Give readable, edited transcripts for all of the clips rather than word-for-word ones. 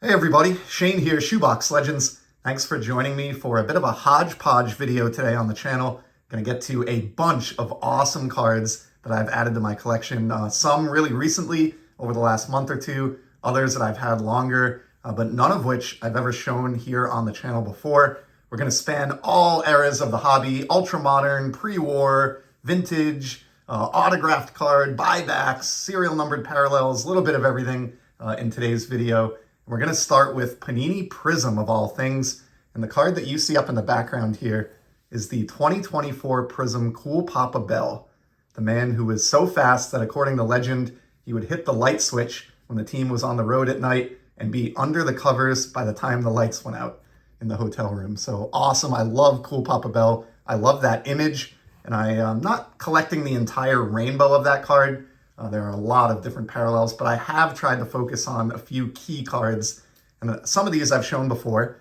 Hey everybody, Shane here, Shoebox Legends. Thanks for joining me for a bit of a hodgepodge video today on the channel. Gonna get to a bunch of awesome cards that I've added to my collection. Some really recently, over the last month or two, others that I've had longer, but none of which I've ever shown here on the channel before. We're gonna span all eras of the hobby: ultra modern, pre-war, vintage, autographed card, buybacks, serial numbered parallels, a little bit of everything in today's video. We're going to start with Panini Prizm of all things. And the card that you see up in the background here is the 2024 Prizm Cool Papa Bell, the man who was so fast that, according to legend, he would hit the light switch when the team was on the road at night and be under the covers by the time the lights went out in the hotel room. So awesome. I love Cool Papa Bell. I love that image. And I am not collecting the entire rainbow of that card. There are a lot of different parallels, but I have tried to focus on a few key cards. And some of these I've shown before.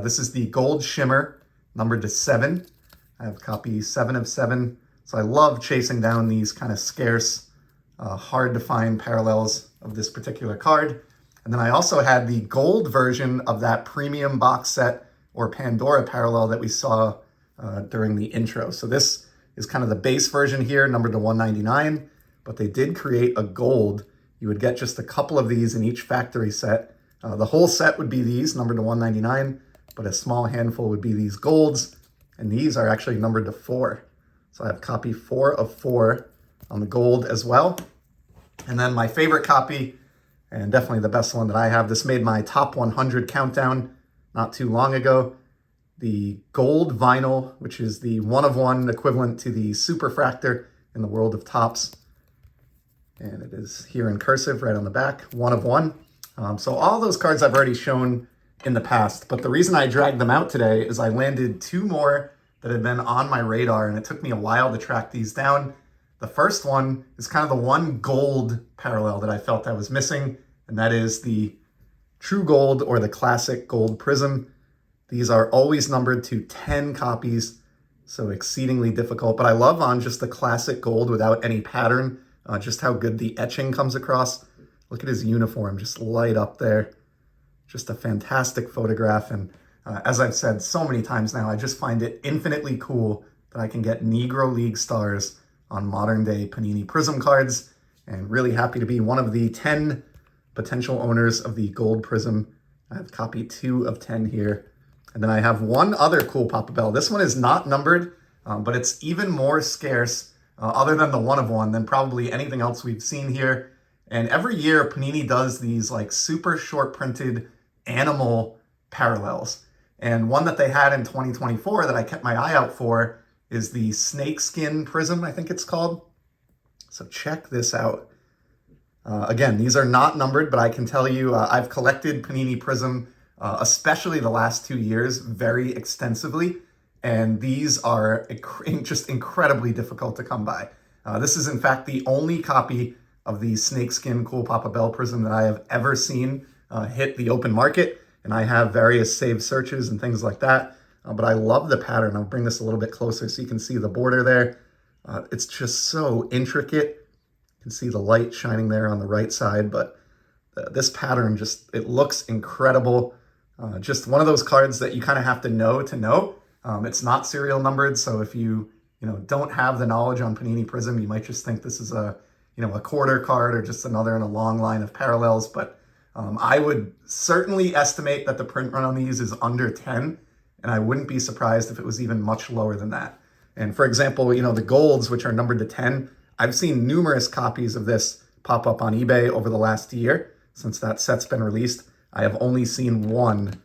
This is the Gold Shimmer, numbered to 7. I have copy 7 of 7. So I love chasing down these kind of scarce, hard to find parallels of this particular card. And then I also had the gold version of that premium box set or Pandora parallel that we saw during the intro. So this is kind of the base version here, numbered to 199. But they did create a gold. You would get just a couple of these in each factory set. The whole set would be these, numbered to 199, but a small handful would be these golds, and these are actually numbered to 4. So I have copy 4 of 4 on the gold as well. And then my favorite copy, and definitely the best one that I have, this made my top 100 countdown not too long ago, the gold vinyl, which is the 1 of 1 equivalent to the Superfractor in the world of Topps. And it is here in cursive right on the back, 1 of 1. So all those cards I've already shown in the past, but the reason I dragged them out today is I landed 2 more that had been on my radar, and it took me a while to track these down. The first one is kind of the one gold parallel that I felt I was missing, and that is the True Gold or the Classic Gold Prizm. These are always numbered to 10 copies, so exceedingly difficult, but I love on just the Classic Gold without any pattern. Just how good the etching comes across. Look at his uniform, just light up there. Just a fantastic photograph. And as I've said so many times now, I just find it infinitely cool that I can get Negro League stars on modern day Panini Prizm cards. And really happy to be one of the 10 potential owners of the Gold Prizm. I have copy 2 of 10 here. And then I have one other Cool Papa Bell. This one is not numbered, but it's even more scarce. Other than the 1 of 1, than probably anything else we've seen here. And every year, Panini does these like super short printed animal parallels. And one that they had in 2024 that I kept my eye out for is the Snakeskin Prizm, I think it's called. So check this out. Again, these are not numbered, but I can tell you I've collected Panini Prizm, especially the last 2 years, very extensively. And these are just incredibly difficult to come by. This is, in fact, the only copy of the Snakeskin Cool Papa Bell Prizm that I have ever seen hit the open market. And I have various saved searches and things like that. But I love the pattern. I'll bring this a little bit closer so you can see the border there. It's just so intricate. You can see the light shining there on the right side. But this pattern just, it looks incredible. Just one of those cards that you kind of have to know. It's not serial numbered, so if you don't have the knowledge on Panini Prizm, you might just think this is a quarter card or just another in a long line of parallels. But I would certainly estimate that the print run on these is under 10, and I wouldn't be surprised if it was even much lower than that. And for example, the golds, which are numbered to 10, I've seen numerous copies of this pop up on eBay over the last year since that set's been released. I have only seen one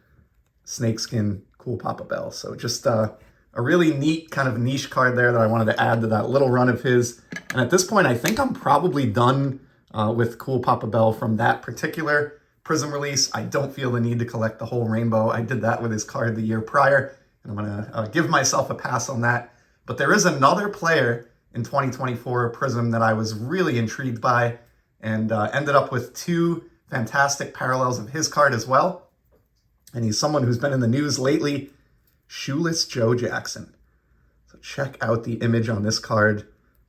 Snakeskin Cool Papa Bell. So just a really neat kind of niche card there that I wanted to add to that little run of his. And at this point, I think I'm probably done with Cool Papa Bell from that particular Prizm release. I don't feel the need to collect the whole rainbow. I did that with his card the year prior, and I'm going to give myself a pass on that. But there is another player in 2024 Prizm that I was really intrigued by, and ended up with 2 fantastic parallels of his card as well. And he's someone who's been in the news lately, Shoeless Joe Jackson. So check out the image on this card.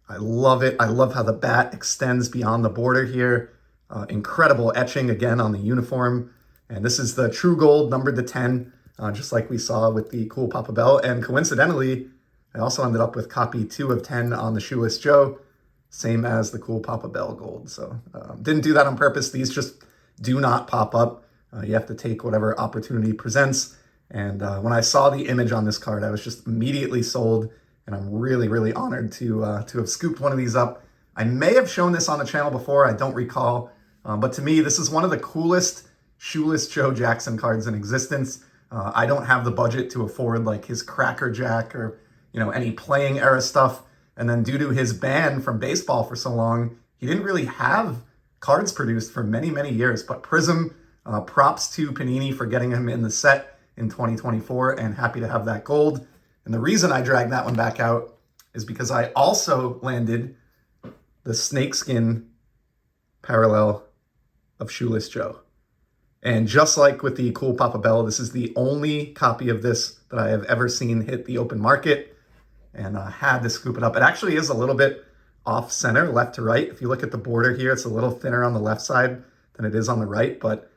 I love it. I love how the bat extends beyond the border here. Incredible etching again on the uniform. And this is the True Gold, numbered to 10, just like we saw with the Cool Papa Bell. And coincidentally, I also ended up with copy 2 of 10 on the Shoeless Joe, same as the Cool Papa Bell Gold. So didn't do that on purpose. These just do not pop up. You have to take whatever opportunity presents. And when I saw the image on this card, I was just immediately sold. And I'm really, really honored to have scooped one of these up. I may have shown this on the channel before, I don't recall. But to me, this is one of the coolest Shoeless Joe Jackson cards in existence. I don't have the budget to afford like his Cracker Jack or any playing era stuff. And then due to his ban from baseball for so long, he didn't really have cards produced for many, many years. But Prism, props to Panini for getting him in the set in 2024, and happy to have that gold. And the reason I dragged that one back out is because I also landed the snakeskin parallel of Shoeless Joe. And just like with the Cool Papa Bell, this is the only copy of this that I have ever seen hit the open market, and had to scoop it up. It actually is a little bit off center, left to right. If you look at the border here, it's a little thinner on the left side than it is on the right, but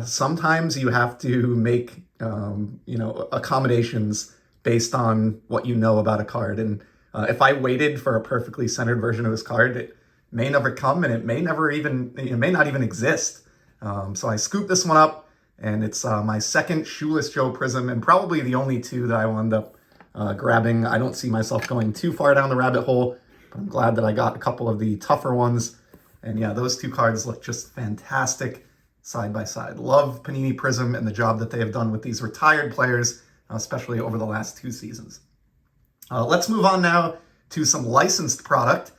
sometimes you have to make accommodations based on what you know about a card. And if I waited for a perfectly centered version of this card, it may never come, and it may not even exist. So I scooped this one up, and it's my second Shoeless Joe Prism, and probably the only two that I will end up grabbing. I don't see myself going too far down the rabbit hole, but I'm glad that I got a couple of the tougher ones. And yeah, those two cards look just fantastic side by side. Love Panini Prism and the job that they have done with these retired players, especially over the last 2 seasons. Let's move on now to some licensed product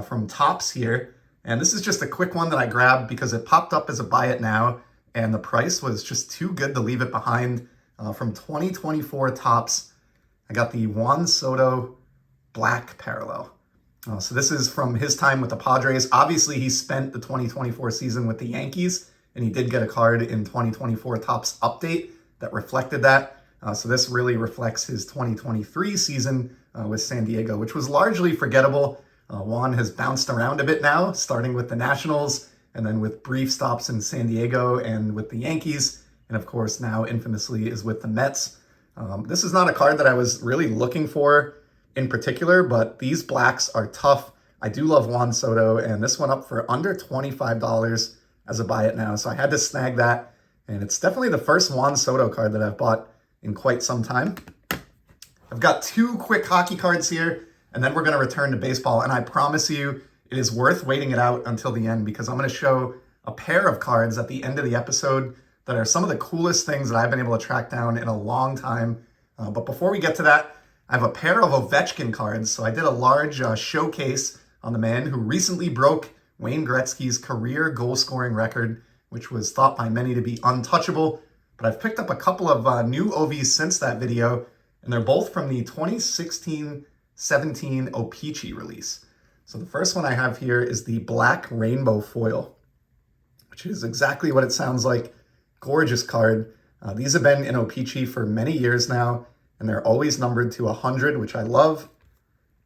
from Topps here. And this is just a quick one that I grabbed because it popped up as a buy it now, and the price was just too good to leave it behind. From 2024 Topps, I got the Juan Soto Black Parallel. So this is from his time with the Padres. Obviously, he spent the 2024 season with the Yankees, and he did get a card in 2024 Topps Update that reflected that. So this really reflects his 2023 season with San Diego, which was largely forgettable. Juan has bounced around a bit now, starting with the Nationals, and then with brief stops in San Diego and with the Yankees, and of course now infamously is with the Mets. This is not a card that I was really looking for in particular, but these blacks are tough. I do love Juan Soto, and this went up for under $25 as a buy it now, so I had to snag that, and it's definitely the first Juan Soto card that I've bought in quite some time. I've got 2 quick hockey cards here, and then we're going to return to baseball, and I promise you it is worth waiting it out until the end, because I'm going to show a pair of cards at the end of the episode that are some of the coolest things that I've been able to track down in a long time. But before we get to that, I have a pair of Ovechkin cards. So I did a large showcase on the man who recently broke Wayne Gretzky's career goal-scoring record, which was thought by many to be untouchable. But I've picked up a couple of new OVs since that video, and they're both from the 2016-17 O-Pee-Chee release. So the first one I have here is the Black Rainbow Foil, which is exactly what it sounds like. Gorgeous card. These have been in O-Pee-Chee for many years now, and they're always numbered to 100, which I love.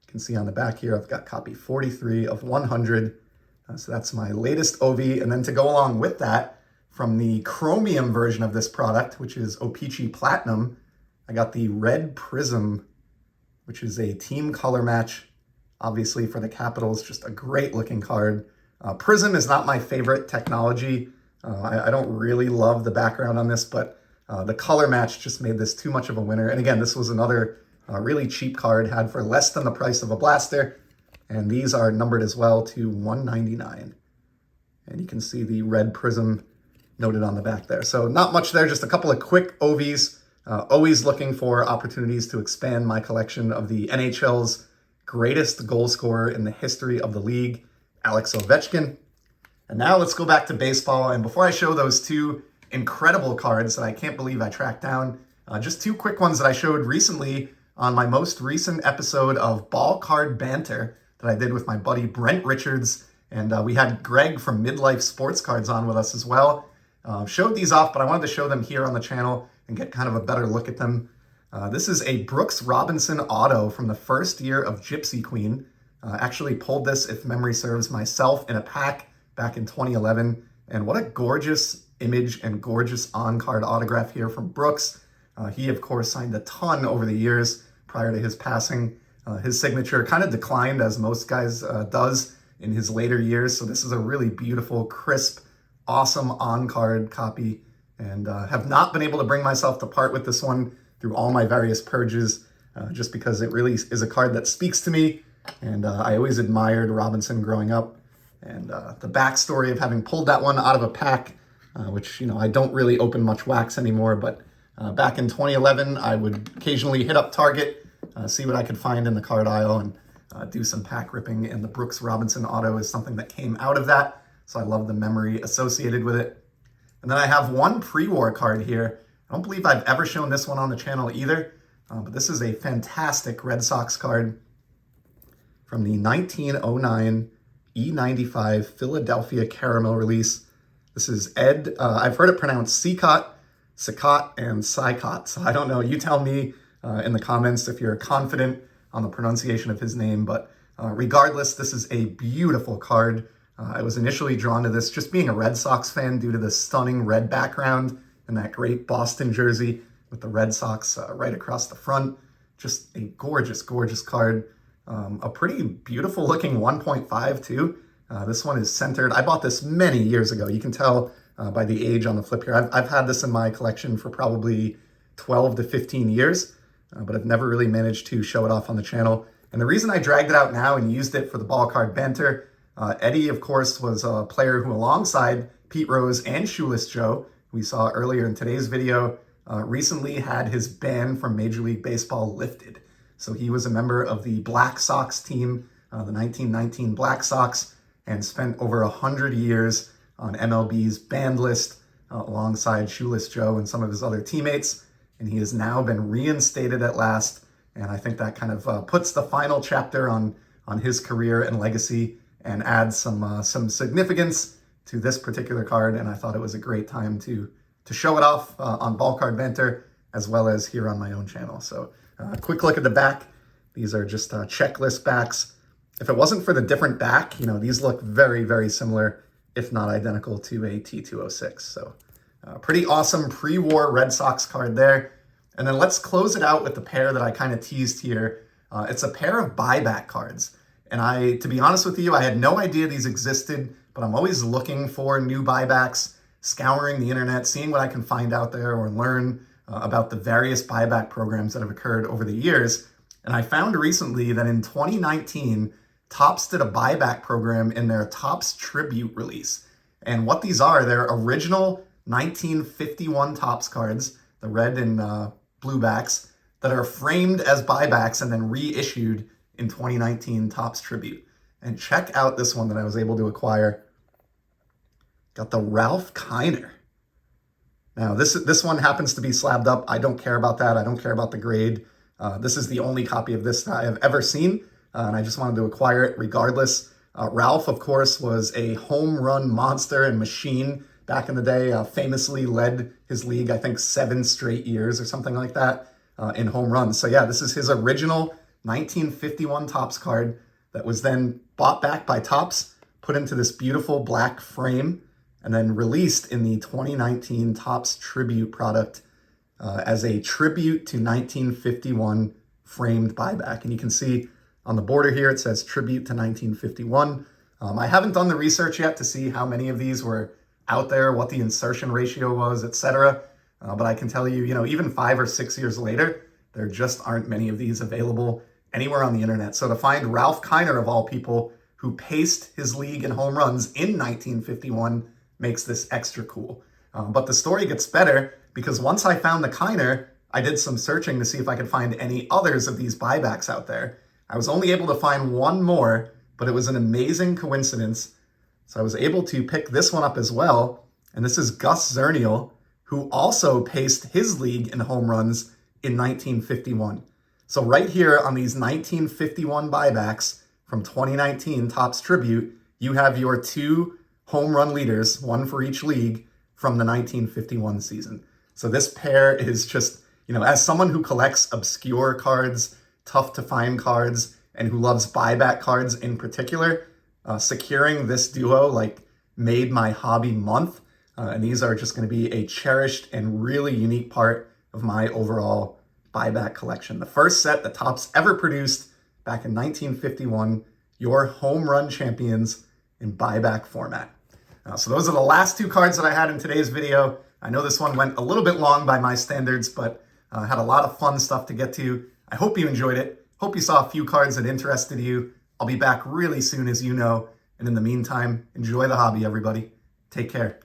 You can see on the back here, I've got copy 43 of 100. So that's my latest OV. And then to go along with that, from the chromium version of this product, which is O-Pee-Chee Platinum, I got the Red Prism, which is a team color match, obviously for the Capitals. Just a great looking card. Prism is not my favorite technology. I don't really love the background on this, but the color match just made this too much of a winner. And again, this was another really cheap card, had for less than the price of a blaster. And these are numbered as well to 199. And you can see the Red Prism noted on the back there. So not much there, just a couple of quick OVs. Always looking for opportunities to expand my collection of the NHL's greatest goal scorer in the history of the league, Alex Ovechkin. And now let's go back to baseball. And before I show those 2 incredible cards that I can't believe I tracked down, just 2 quick ones that I showed recently on my most recent episode of Ball Card Banter that I did with my buddy Brent Richards. And we had Greg from Midlife Sports Cards on with us as well. Showed these off, but I wanted to show them here on the channel and get kind of a better look at them. This is a Brooks Robinson auto from the first year of Gypsy Queen. Actually pulled this, if memory serves, myself in a pack back in 2011. And what a gorgeous image and gorgeous on-card autograph here from Brooks. He, of course, signed a ton over the years prior to his passing. His signature kind of declined, as most guys does in his later years. So this is a really beautiful, crisp, awesome on-card copy, and have not been able to bring myself to part with this one through all my various purges, just because it really is a card that speaks to me, and I always admired Robinson growing up. And the backstory of having pulled that one out of a pack, which, I don't really open much wax anymore, but back in 2011, I would occasionally hit up Target, see what I could find in the card aisle, and do some pack ripping, and the Brooks Robinson auto is something that came out of that, so I love the memory associated with it. And then I have one pre-war card here. I don't believe I've ever shown this one on the channel either, but this is a fantastic Red Sox card from the 1909 E95 Philadelphia Caramel release. This is Ed, I've heard it pronounced Cicotte, and Cicotte, so I don't know. You tell me in the comments if you're confident on the pronunciation of his name, but regardless, this is a beautiful card. I was initially drawn to this just being a Red Sox fan due to the stunning red background and that great Boston jersey with the Red Sox right across the front. Just a gorgeous, gorgeous card. A pretty beautiful looking 1.5 too. This one is centered. I bought this many years ago. You can tell by the age on the flip here. I've had this in my collection for probably 12 to 15 years, but I've never really managed to show it off on the channel. And the reason I dragged it out now and used it for the ball card banter, Eddie, of course, was a player who, alongside Pete Rose and Shoeless Joe, we saw earlier in today's video, recently had his ban from Major League Baseball lifted. So he was a member of the Black Sox team, the 1919 Black Sox, and spent over 100 years on MLB's banned list alongside Shoeless Joe and some of his other teammates. And he has now been reinstated at last. And I think that kind of puts the final chapter on his career and legacy and adds some significance to this particular card. And I thought it was a great time to show it off on Ball Card Banter, as well as here on my own channel. So a quick look at the back. These are just checklist backs. If it wasn't for the different back, these look very, very similar, if not identical, to a T206. So pretty awesome pre-war Red Sox card there. And then let's close it out with the pair that I kind of teased here. It's a pair of buyback cards. And to be honest with you, I had no idea these existed, but I'm always looking for new buybacks, scouring the internet, seeing what I can find out there or learn about the various buyback programs that have occurred over the years. And I found recently that in 2019, Topps did a buyback program in their Topps Tribute release. And what these are, they're original 1951 Topps cards, the red and blue backs, that are framed as buybacks and then reissued in 2019 Topps Tribute. And check out this one that I was able to acquire. Got the Ralph Kiner. Now, this one happens to be slabbed up. I don't care about that. I don't care about the grade. This is the only copy of this that I have ever seen, and I just wanted to acquire it regardless. Ralph, of course, was a home run monster and machine back in the day, famously led his league, I think, 7 straight years or something like that in home runs. So yeah, this is his original 1951 Topps card that was then bought back by Topps, put into this beautiful black frame, and then released in the 2019 Topps Tribute product as a tribute to 1951 framed buyback. And you can see on the border here, it says tribute to 1951. I haven't done the research yet to see how many of these were out there, what the insertion ratio was, etc. But I can tell you, even 5 or 6 years later, there just aren't many of these available anywhere on the internet. So to find Ralph Kiner, of all people, who paced his league in home runs in 1951 makes this extra cool. But the story gets better because once I found the Kiner, I did some searching to see if I could find any others of these buybacks out there. I was only able to find one more, but it was an amazing coincidence. So I was able to pick this one up as well. And this is Gus Zernial, who also paced his league in home runs in 1951. So right here on these 1951 buybacks from 2019 Topps Tribute, you have your 2 home run leaders, one for each league, from the 1951 season. So this pair is just, as someone who collects obscure cards, tough to find cards, and who loves buyback cards in particular, securing this duo made my hobby month. And these are just going to be a cherished and really unique part of my overall buyback collection. The first set that Topps ever produced back in 1951, your home run champions in buyback format. So those are the last two cards that I had in today's video. I know this one went a little bit long by my standards, but had a lot of fun stuff to get to. I hope you enjoyed it. Hope you saw a few cards that interested you. I'll be back really soon, as you know. And in the meantime, enjoy the hobby, everybody. Take care.